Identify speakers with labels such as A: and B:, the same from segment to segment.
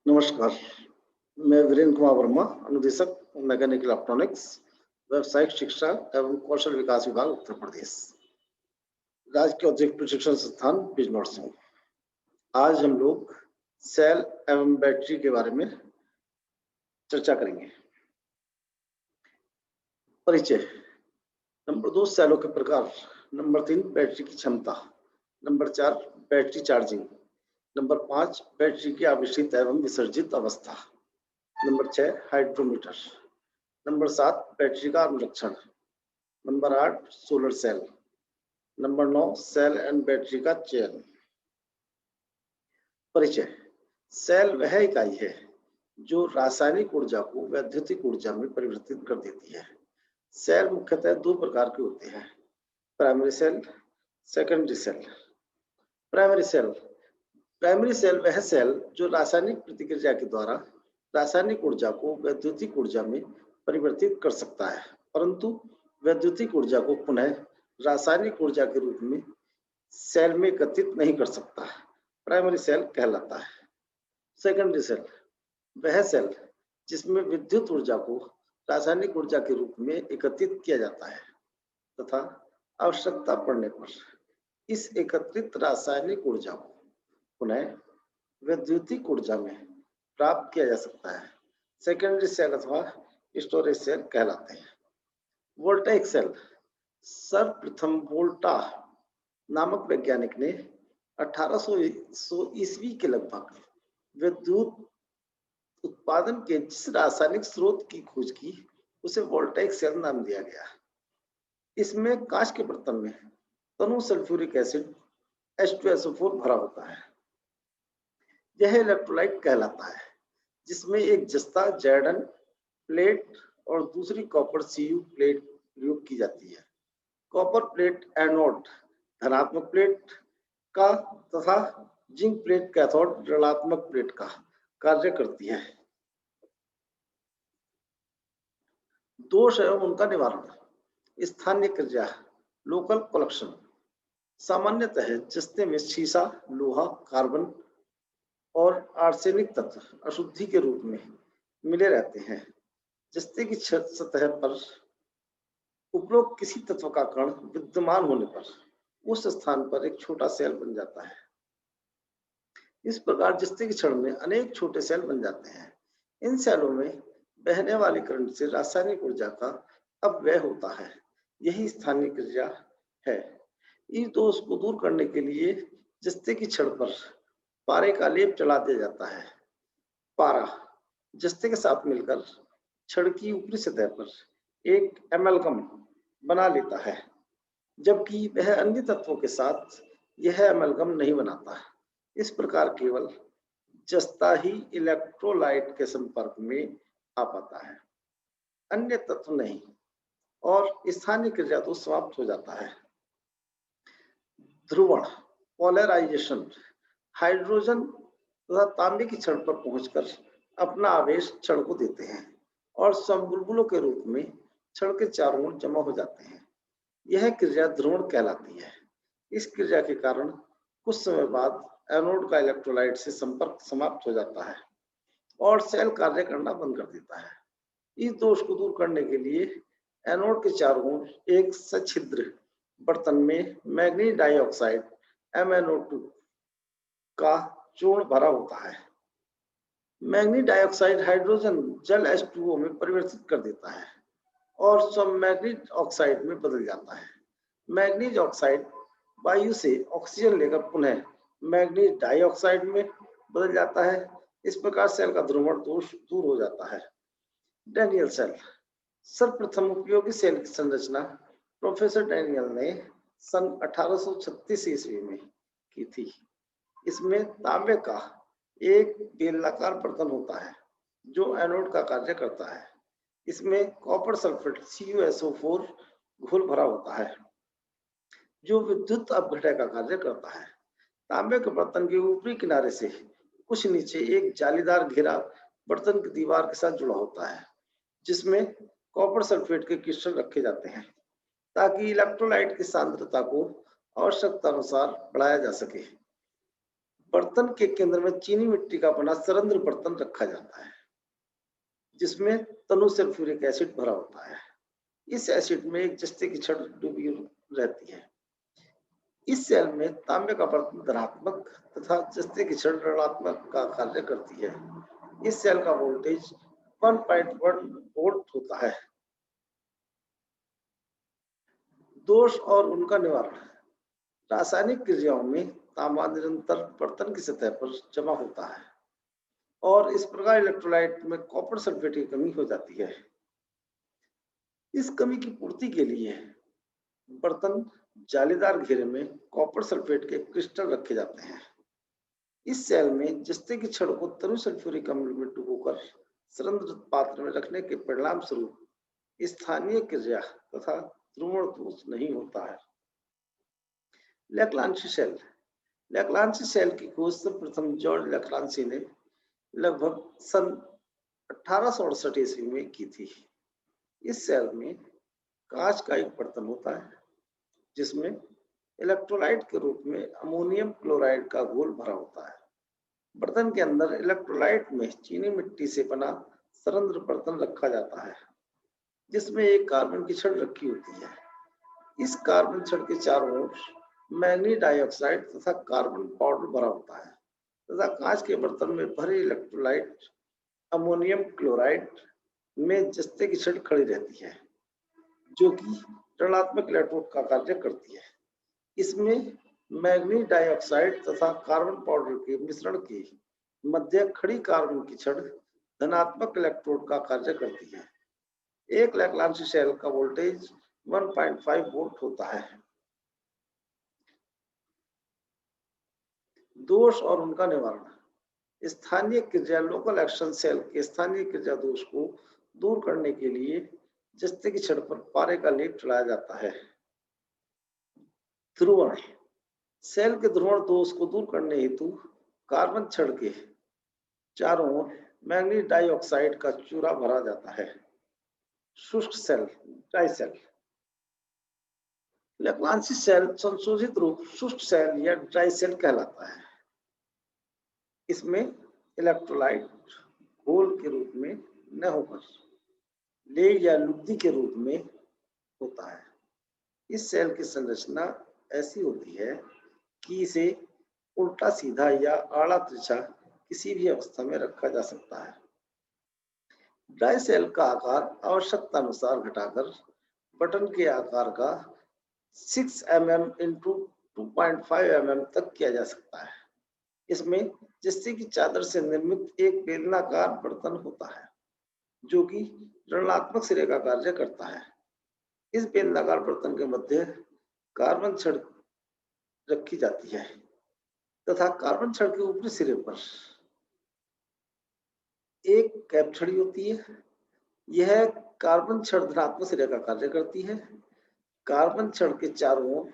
A: नमस्कार, मैं वीरेंद्र कुमार वर्मा, अनुदेशक मैकेनिकल इलेक्ट्रॉनिक्स, व्यावसायिक शिक्षा एवं कौशल विकास विभाग उत्तर प्रदेश, राजकीय औद्योगिक प्रशिक्षण संस्थान बिजनौर से। आज हम लोग सेल एवं बैटरी के बारे में चर्चा करेंगे। परिचय। नंबर 2 सेलों के प्रकार। नंबर 3 बैटरी की क्षमता। Number 4 battery charging. Number 5 battery की आवेशित एवं विसर्जित अवस्था। Number 6 hydrometer. नंबर 7 बैटरी का अनुरक्षण। Number 8 solar cell. Number 9 cell and battery का चयन। परिचय। सेल वह इकाई है जो रासायनिक ऊर्जा को वैद्युतिक ऊर्जा में परिवर्तित कर देती है। सेल मुख्यतः दो प्रकार के होते हैं, primary cell, secondary cell. Primary cell वह सेल जो रासायनिक प्रतिक्रिया के द्वारा रासायनिक ऊर्जा को वैद्युतिक ऊर्जा में परिवर्तित कर सकता है, परंतु वैद्युतिक ऊर्जा को पुनः रासायनिक ऊर्जा के रूप में सेल में एकत्रित नहीं कर सकता, प्राइमरी सेल कहलाता है। सेकेंडरी सेल वह सेल जिसमें विद्युत ऊर्जा को रासायनिक ऊर्जा के रूप में एकत्रित किया जाता है तथा आवश्यकता पड़ने पर इस एकत्रित रासायनिक ऊर्जा को पुनः वैद्युतिक ऊर्जा में प्राप्त किया जा सकता है। सेकेंडरी सेल अथवा स्टोरेज सेल कहलाते हैं। Voltaic cell. सर्वप्रथम वोल्टा नामक वैज्ञानिक ने 1800 ईस्वी के लगभग विद्युत उत्पादन के जिस रासायनिक स्रोत की खोज की उसे वोल्टाइक सेल नाम दिया गया। इसमें कांच के बर्तन में तनु सल्फ्यूरिक एसिड H2SO4 भरा होता है। यह इलेक्ट्रोलाइट कहलाता है, जिसमें एक जस्ता जैडन प्लेट और दूसरी कॉपर Cu प्लेट प्रयोग की जाती है। कॉपर प्लेट एनोड धनात्मक प्लेट का तथा जिंक प्लेट कैथोड ऋणात्मक प्लेट का कार्य करती है। दोष एवं उनका निवारण। स्थानीय क्रिया लोकल कोलेक्शन। सामान्यतः जस्ते में शीशा, लोहा, कार्बन और आर्सेनिक तत्व अशुद्धि के रूप में मिले रहते हैं। जस्ते की सतह पर उपरोक्त किसी तत्व का कण विद्यमान होने पर उस स्थान पर एक छोटा सेल बन जाता है। इस प्रकार जस्ते की क्षण में अनेक छोटे सेल बन जाते हैं। इन सेलों में बहने वाली करंट से रासायनिक ऊर्जा का अपव्यय होता है। यही स्थानीय क्रिया है। इस दोष को दूर करने के लिए जस्ते की छड़ पर पारे का लेप चला दिया जाता है। पारा जस्ते के साथ मिलकर छड़ की ऊपरी सतह पर एक एमलगम बना लेता है, जबकि वह अन्य तत्वों के साथ यह एमलगम नहीं बनाता। इस प्रकार केवल जस्ता ही इलेक्ट्रोलाइट के संपर्क में आ पाता है, अन्य तत्व नहीं, और स्थानीय क्रिया तो समाप्त हो जाता है। ध्रुवण पोलराइजेशन। हाइड्रोजन तथा तांबे की छड़ पर पहुंचकर अपना आवेश छड़ को देते हैं और समबुलबुलों के रूप में छड़ के चारों ओर जमा हो जाते हैं। यह क्रिया ध्रुवण कहलाती है। इस क्रिया के कारण कुछ समय बाद एनोड का इलेक्ट्रोलाइट से संपर्क समाप्त हो जाता है और सेल कार्य करना बंद कर देता है। इस दोष को दूर करने के लिए एनोड के चारों ओर एक सछिद्र बर्तन में मैग्नीज डाइऑक्साइड MnO2 का चूर्ण भरा होता है। मैग्नीज डाइऑक्साइड हाइड्रोजन जल H2O में परिवर्तित कर देता है और सब मैग्नीज ऑक्साइड में बदल जाता है। मैग्नीज ऑक्साइड वायु से ऑक्सीजन लेकर पुनः मैग्नीज डाइऑक्साइड में बदल जाता है। इस प्रकार सेल का ध्रुवण दोष दूर हो जाता है। Daniell cell. सर्वप्रथम उपयोगी सेल की संरचना प्रोफेसर डैनियल ने सन 1836 ईस्वी में की थी। इसमें तांबे का एक बेलनाकार बर्तन होता है जो एनोड का कार्य करता है। इसमें कॉपर सल्फेट CuSO4 घोल भरा होता है जो विद्युत अपघटय का कार्य करता है। तांबे के बर्तन के ऊपरी किनारे से कुछ नीचे एक जालीदार घेरा बर्तन की दीवार के साथ जुड़ा होता है, जिसमें कॉपर सल्फेट के क्रिस्टल रखे जाते हैं ताकि इलेक्ट्रोलाइट की सांद्रता को आवश्यकता अनुसार बढ़ाया जा सके। बर्तन के केंद्र में चीनी मिट्टी का बना सरंध्र बर्तन रखा जाता है जिसमें तनु सल्फ्यूरिक एसिड भरा होता है। इस एसिड में एक जस्ते की छड़ डूबी रहती है। इस सेल में तांबे का बर्तन धनात्मक तथा जस्ते की छड़ ऋणात्मक का कार्य करती है। इस सेल का वोल्टेज 1.1 वोल्ट होता है। दोष और उनका निवारण। रासायनिक क्रियाओं में तांबा निरंतर बर्तन की सतह पर जमा होता है और इस प्रकार इलेक्ट्रोलाइट में कॉपर सल्फेट की कमी हो जाती है। इस कमी की पूर्ति के लिए बर्तन जालीदार घेरे में कॉपर सल्फेट के क्रिस्टल रखे जाते हैं। इस सेल में जस्ते की छड़ को तनु सल्फ्यूरिक अम्ल में डुबोकर सरंध्र पात्र में रखने के परिणाम स्वरूप स्थानीय क्रिया तथा ध्रुवण दोष नहीं होता है। लैक्लांशी सेल। लैक्लांशी सेल की खोज सर्वप्रथम जॉर्ज लैक्लांशी ने लगभग सन 1868 ईस्वी में की थी। इस सेल में कांच का एक बर्तन होता है जिसमें इलेक्ट्रोलाइट के रूप में अमोनियम क्लोराइड का घोल भरा होता है। बर्तन के अंदर इलेक्ट्रोलाइट में चीनी मिट्टी से बना सरंध्र बर्तन रखा जाता है जिसमें एक कार्बन की छड़ रखी होती है। इस कार्बन छड़ के चारों ओर मैग्नीज डाइऑक्साइड तथा कार्बन पाउडर भरा होता है तथा कांच के बर्तन में भरे इलेक्ट्रोलाइट अमोनियम क्लोराइड में जस्ते की छड़ खड़ी रहती है जो कि ऋणात्मक इलेक्ट्रोड का कार्य करती है। इसमें मैग्नीज डाइऑक्साइड तथा कार्बन पाउडर के मिश्रण के मध्य खड़ी कार्बन की छड़ धनात्मक इलेक्ट्रोड का कार्य करती है। एक लैक्लांशी सेल का वोल्टेज 1.5 वोल्ट होता है। दोष और उनका निवारण। स्थानीय क्रिया लोकल एक्शन सेल के स्थानीय क्रिया दोष को दूर करने के लिए जस्ते की छड़ पर पारे का लेप चढ़ाया जाता है। ध्रुवण। सेल के ध्रुवण दोष को दूर करने हेतु कार्बन छड़ के चारों ओर मैग्नीज डाइऑक्साइड का चूरा भरा जाता है। शुष्क सेल, ड्राई सेल। लैक्लांशी सेल संशोधित रूप शुष्क सेल या ड्राई सेल कहलाता है। इसमें इलेक्ट्रोलाइट घोल के रूप में न होकर लेग या लुगदी के रूप में होता है। इस सेल की संरचना ऐसी होती है कि इसे उल्टा सीधा या आड़ा तिरछा किसी भी अवस्था में रखा जा सकता है। ड्राई सेल का आकार आवश्यकता अनुसार घटाकर बटन के आकार का 6 mm इंटू 2.5 mm तक किया जा सकता है। इसमें जस्ते की चादर से निर्मित एक बेलनाकार बर्तन होता है जो कि ऋणात्मक सिरे का कार्य करता है। इस बेलनाकार बर्तन के मध्य कार्बन छड़ रखी जाती है तथा कार्बन छड़ के ऊपरी सिरे पर एक कैप छड़ी होती है। यह कार्बन छड़ धनात्मक सिरे का कार्य करती है। कार्बन छड़ के चारों ओर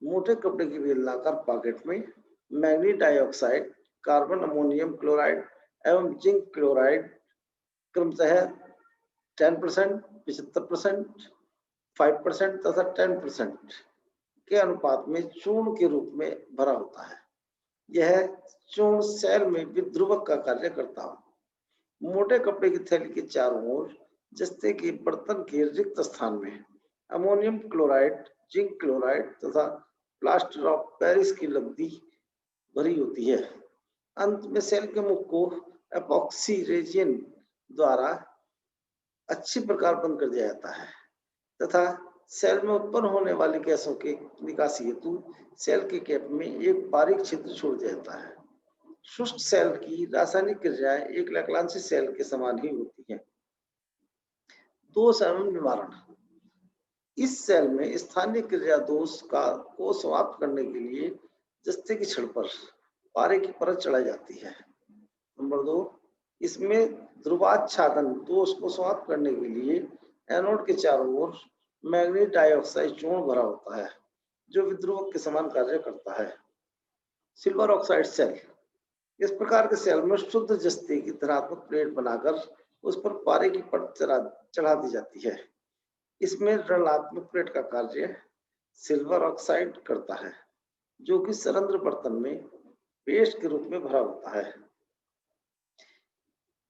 A: मोटे कपड़े की बेलनाकार पॉकेट में manganese dioxide, carbon ammonium chloride एवं जिंक क्लोराइड क्रमशः 10%, 75%, 5% तथा 10% के अनुपात में चूर्ण के रूप में भरा होता है। यह चूर्ण सेल में विद्रुवक का कार्य करता हो। मोटे कपड़े की थैली के चारों ओर जस्ते के बर्तन के रिक्त स्थान में अमोनियम क्लोराइड, जिंक क्लोराइड तथा प्लास्टर ऑफ पेरिस की लुगदी भरी होती है। अंत में सेल के मुख को एपॉक्सी रेजिन द्वारा अच्छी प्रकार बंद कर दिया जाता है तथा सेल में उत्पन्न होने वाली गैसों के निकासी हेतु सेल के कैप में एक बारीक छिद्र छोड़ दिया जाता है। शुष्क सेल की रासायनिक क्रियाएं एक लैक्लांशी सेल के समान ही होती हैं। दोष एवं निवारण। इस सेल में स्थानीय क्रिया दोष को समाप्त करने के लिए जस्ते की छड़ पर पारे की परत चढ़ाई जाती है। नंबर 2, इसमें ध्रुवाच्छादन दोष को समाप्त करने के लिए एनोड के चारों ओर मैग्नीज डाइऑक्साइड चूर्ण भरा होता है जो विद्रुवक के समान कार्य करता है। Silver oxide cell. इस प्रकार के सेल में शुद्ध जस्ते की धनात्मक प्लेट बनाकर उस पर पारे की परत चढ़ा दी जाती है। इसमें ऋणात्मक प्लेट का कार्य सिल्वर ऑक्साइड करता है जो कि सरंध्र बर्तन में पेस्ट के रूप में भरा होता है।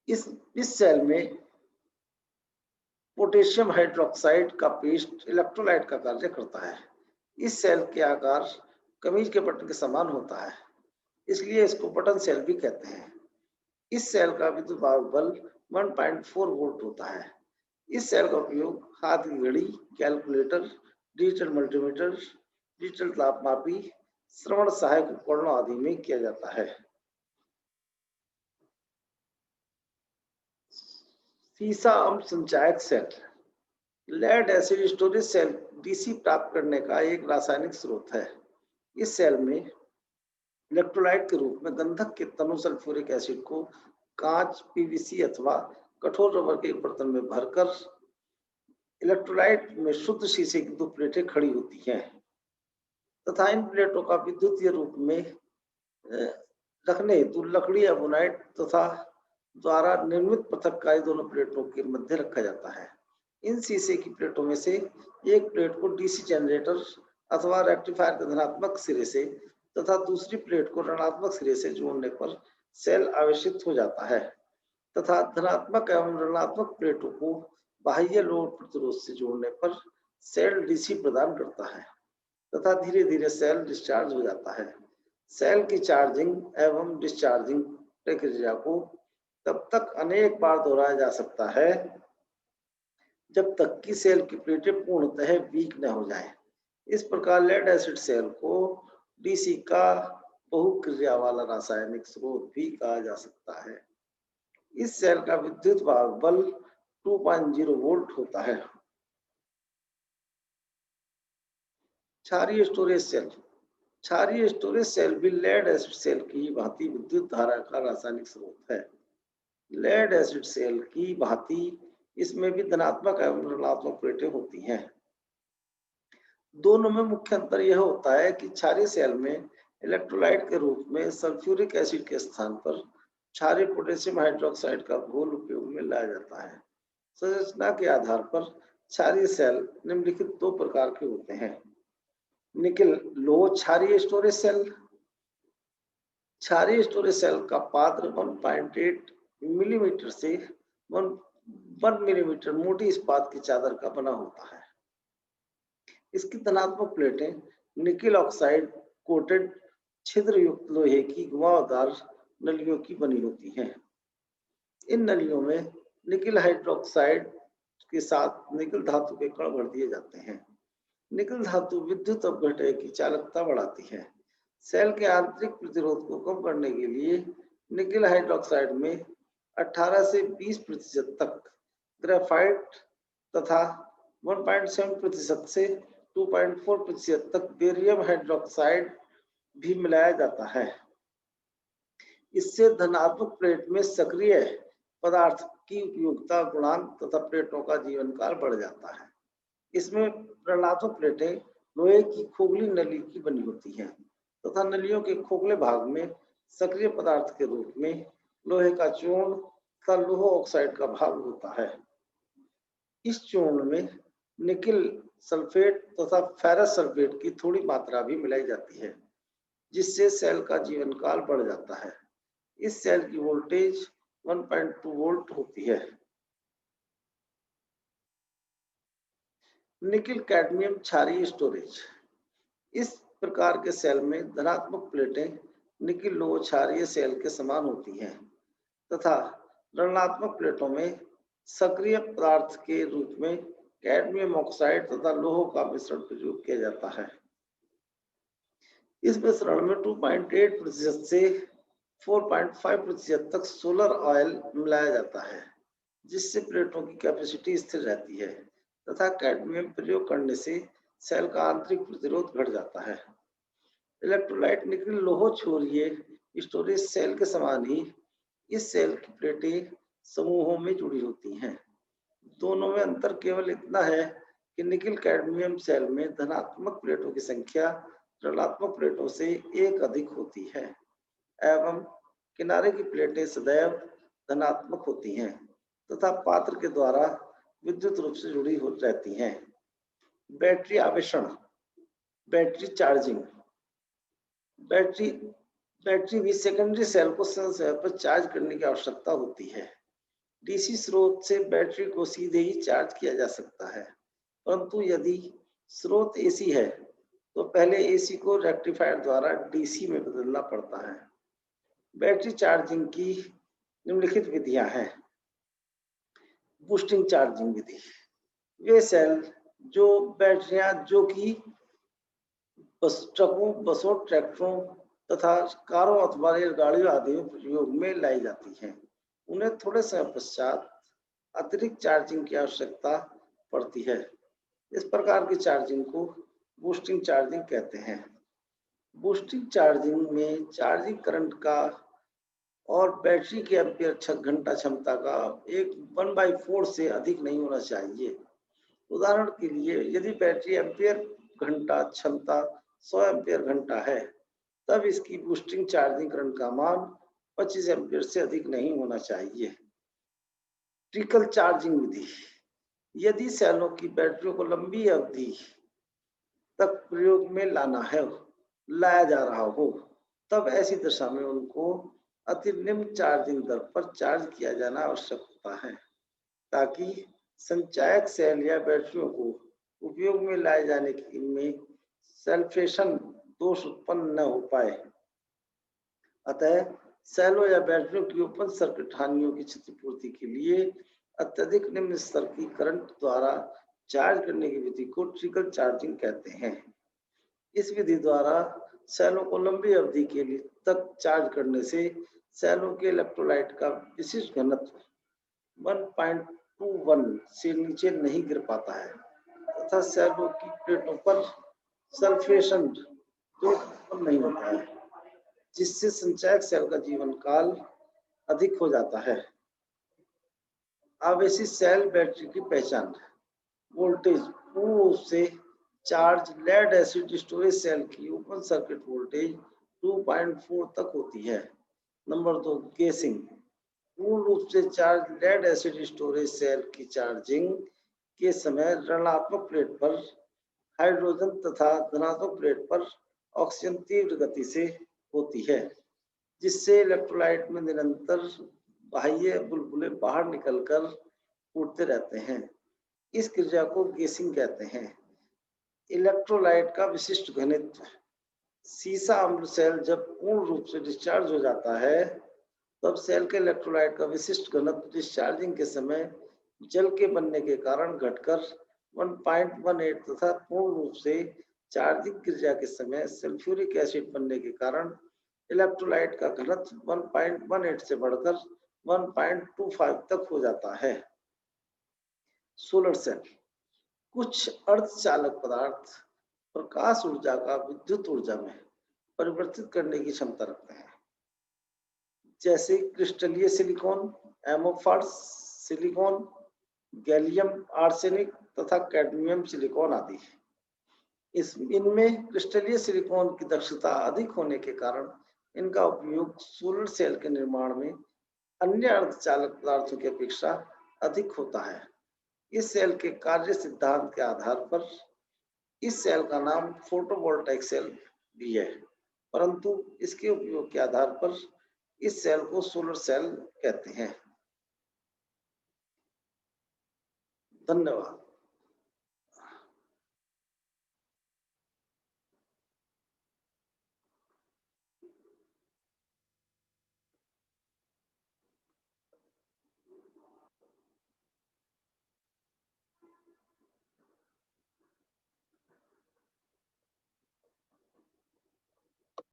A: इस सेल में पोटेशियम हाइड्रोक्साइड का पेस्ट इलेक्ट्रोलाइट का कार्य करता है। इस सेल के आकार कमीज के बटन के समान होता है, इसलिए इसको बटन सेल भी कहते हैं। इस सेल का विद्युत बल 1.4 वोल्ट होता है। इस सेल का उपयोग हाथ की घड़ी, कैलकुलेटर, डिजिटल मल्टीमीटर, डिजिटल तापमापी, श्रवण सहायक उपकरणों आदि में किया जाता है। सीसा अम्ल संचायक सेल। Lead acid storage cell DC प्राप्त करने का एक रासायनिक स्रोत है। इस सेल में इलेक्ट्रोलाइट के रूप में गंधक के तनु सल्फ्यूरिक एसिड को कांच, पीवीसी अथवा कठोर रबर के एक बर्तन में भरकर इलेक्ट्रोलाइट में शुद्ध शीशे की 2 प्लेटें खड़ी होती हैं तथा इन प्लेटों का विद्युतीय रूप में रखने हेतु लकड़ी या बोनाइट तथा द्वारा निर्मित पृथक्कारी दोनों प्लेटों के मध्य रखा जाता है। इन शीशे की प्लेटों में से एक प्लेट को डीसी जनरेटर अथवा रेक्टिफायर के धनात्मक सिरे से तथा दूसरी प्लेट को ऋणात्मक सिरे से जोड़ने पर सेल आवेशित हो जाता है तथा धनात्मक एवं ऋणात्मक प्लेटों को बाह्य लोड प्रतिरोध से जोड़ने पर सेल डीसी प्रदान करता है तथा धीरे धीरे सेल डिस्चार्ज हो जाता है। सेल की चार्जिंग एवं डिस्चार्जिंग प्रक्रिया को तब तक अनेक बार दोहराया जा सकता है जब तक कि सेल की प्लेटें पूर्णतः वीक न हो जाएं। इस प्रकार लेड एसिड सेल को डीसी का बहुक्रिया वाला रासायनिक स्रोत भी कहा जा सकता है। इस सेल का विद्युत बल 2.0 वोल्ट होता है। क्षारीय स्टोरेज सेल। क्षारीय स्टोरेज सेल भी लेड एसिड सेल की भांति विद्युत धारा का रासायनिक स्रोत है। लेड एसिड सेल की भांति इसमें भी धनात्मक एवं ऋणात्मक प्लेटें होती हैं। दोनों में मुख्य अंतर यह होता है कि क्षारीय सेल में इलेक्ट्रोलाइट के रूप में सल्फ्यूरिक एसिड के स्थान पर क्षारीय पोटेशियम हाइड्रोक्साइड का घोल उपयोग में लाया जाता है। संरचना के आधार पर क्षारीय सेल निम्नलिखित 2 प्रकार के होते हैं। निकिल लोह क्षारीय स्टोरेज सेल। क्षारीय स्टोरेज सेल का पात्र 1.8 मिलीमीटर से 1 मिलीमीटर मोटी इस्पात की चादर का बना होता है। इसकी धनात्मक प्लेटें निकिल ऑक्साइड कोटेड छिद्र युक्त लोहे की घुमावदार नलियों की बनी होती हैं। इन नलियों में निकिल हाइड्रोक्साइड के साथ निकिल धातु के कण भर दिए जाते हैं। निकिल धातु विद्युत अपघटय की चालकता बढ़ाती है। सेल के आंतरिक प्रतिरोध को कम करने के लिए निकिल हाइड्रोक्साइड में 18 से 20% तक ग्रेफाइट तथा 1.7% से 2.4% तक बेरियम हाइड्रोक्साइड भी मिलाया जाता है। इससे धनात्मक प्लेट में सक्रिय पदार्थ की उपयोगिता गुणांक तथा प्लेटों का जीवन काल बढ़ जाता है। इसमें ऋणात्मक प्लेटें लोहे की खोखली नली की बनी होती हैं तथा नलियों के खोखले भाग में सक्रिय पदार्थ के रूप में लोहे का चूर्ण तथा लोह ऑक्साइड का भाग होता है। इस चूर्ण में निकिल सल्फेट तथा फेरस सल्फेट की थोड़ी मात्रा भी मिलाई जाती है, जिससे सेल का जीवन काल बढ़ जाता है। इस सेल की वोल्टेज 1.2 वोल्ट होती है। निकिल कैडमियम क्षारीय स्टोरेज। इस प्रकार के सेल में धनात्मक प्लेटें निकिल लोह क्षारीय सेल के समान होती हैं तथा ऋणात्मक प्लेटों में सक्रिय पदार्थ के रूप में कैडमियम ऑक्साइड तथा लोह का मिश्रण प्रयोग किया जाता है। इस मिश्रण में 2.8% से 4.5% तक सोलर ऑयल मिलाया जाता है, जिससे प्लेटों की कैपेसिटी स्थिर रहती है तथा कैडमियम प्रयोग करने से सेल का आंतरिक प्रतिरोध घट जाता है। इलेक्ट्रोलाइट निकिल लोह छोरिये स्टोरेज सेल के समान ही इस सेल की प्लेटें समूहों में जुड़ी होती हैं। दोनों में अंतर केवल इतना है कि निकिल कैडमियम सेल में धनात्मक प्लेटों की संख्या ऋणात्मक प्लेटों से 1 अधिक होती है एवं किनारे की प्लेटें सदैव धनात्मक होती हैं तथा पात्र के द्वारा विद्युत रूप से जुड़ी हो रहती हैं। बैटरी आवेशण, बैटरी चार्जिंग। बैटरी भी सेकेंडरी सेल को समय समय पर चार्ज करने की आवश्यकता होती है। डीसी स्रोत से बैटरी को सीधे ही चार्ज किया जा सकता है, परंतु यदि स्रोत एसी है तो पहले एसी को रेक्टिफायर द्वारा डीसी में बदलना पड़ता है। बैटरी चार्जिंग की निम्नलिखित विधियां हैं। बूस्टिंग चार्जिंग विधि, वे सेल जो बैटरियां जो कि ट्रकों, बसों, ट्रैक्टरों तथा कारों अथवा रेलगाड़ियों आदि में प्रयोग में लाई जाती हैं, उन्हें थोड़े समय पश्चात अतिरिक्त चार्जिंग की आवश्यकता पड़ती है। इस प्रकार की चार्जिंग को बूस्टिंग चार्जिंग कहते हैं। बूस्टिंग चार्जिंग में चार्जिंग करंट का और बैटरी के एम्पीयर घंटा क्षमता का 1/4 से अधिक नहीं होना चाहिए। उदाहरण के लिए यदि बैटरी एम्पीयर घंटा क्षमता 100 एम्पीयर घंटा है, तब इसकी बूस्टिंग चार्जिंग करंट का मान 25 एम्पीयर से अधिक नहीं होना चाहिए। ट्रिकल चार्जिंग विधि, यदि सेलों की बैटरियों को लंबी अवधि तक प्रयोग में लाया जा रहा हो, तब ऐसी दशा में उनको अति निम्न चार्जिंग दर पर चार्ज किया जाना आवश्यक होता है, ताकि संचायक सेल या बैटरियों को उपयोग में लाए जाने में सल्फेशन दोष उत्पन्न न हो पाए। अतः सेलों या बैटरियों की ओपन सर्किट हानियों की क्षतिपूर्ति के लिए अत्यधिक निम्न स्तर की करंट द्वारा चार्ज करने की विधि को ट्रिकल चार्जिंग कहते हैं। इस विधि द्वारा सेलों को लंबी अवधि के लिए तक चार्ज करने से सेलों के इलेक्ट्रोलाइट का विशिष्ट घनत्व 1.21 से नीचे नहीं गिर पाता है तथा सेलों की प्लेटों पर सल्फेशन उत्पन्न नहीं होता है, जिससे संचायक सेल का जीवन काल अधिक हो जाता है। आवेशी सेल बैटरी की पहचान, वोल्टेज, पूर्ण रूप से charge lead acid storage cell की ओपन सर्किट वोल्टेज 2.4 तक होती है। नंबर 2, गेसिंग, पूर्ण रूप से charge lead acid storage cell की चार्जिंग के समय ऋणात्मक प्लेट पर हाइड्रोजन तथा धनात्मक प्लेट पर ऑक्सीजन तीव्र गति से होती है, जिससे इलेक्ट्रोलाइट में निरंतर बाह्य बुलबुले बाहर निकलकर उड़ते रहते हैं। इस क्रिया को गेसिंग कहते हैं। इलेक्ट्रोलाइट का विशिष्ट घनत्व, सीसा अम्ल सेल जब पूर्ण रूप से डिस्चार्ज हो जाता है, तब सेल के इलेक्ट्रोलाइट का विशिष्ट घनत्व डिस्चार्जिंग के समय जल के बनने के कारण घटकर 1.18 तथा पूर्ण रूप से चार्जिंग क्रिया के समय सल्फ्यूरिक एसिड बनने के कारण इलेक्ट्रोलाइट का घनत्व 1.18 से बढ़कर 1.25 तक हो जाता है। सोलर सेल, कुछ अर्धचालक पदार्थ प्रकाश ऊर्जा का विद्युत ऊर्जा में परिवर्तित करने की क्षमता रखते हैं, जैसे क्रिस्टलीय सिलिकॉन, एमोफॉस सिलिकॉन, गैलियम आर्सेनिक तथा कैडमियम सिलिकॉन आदि। इनमें क्रिस्टलीय सिलिकॉन की दक्षता अधिक होने के कारण इनका उपयोग सोलर सेल के निर्माण में अन्य अर्धचालक पदार्थों की अपेक्षा अधिक होता है। इस सेल के कार्य सिद्धांत के आधार पर इस सेल का नाम फोटोवोल्टाइक सेल भी है, परंतु इसके उपयोग के आधार पर इस सेल को सोलर सेल कहते हैं। धन्यवाद।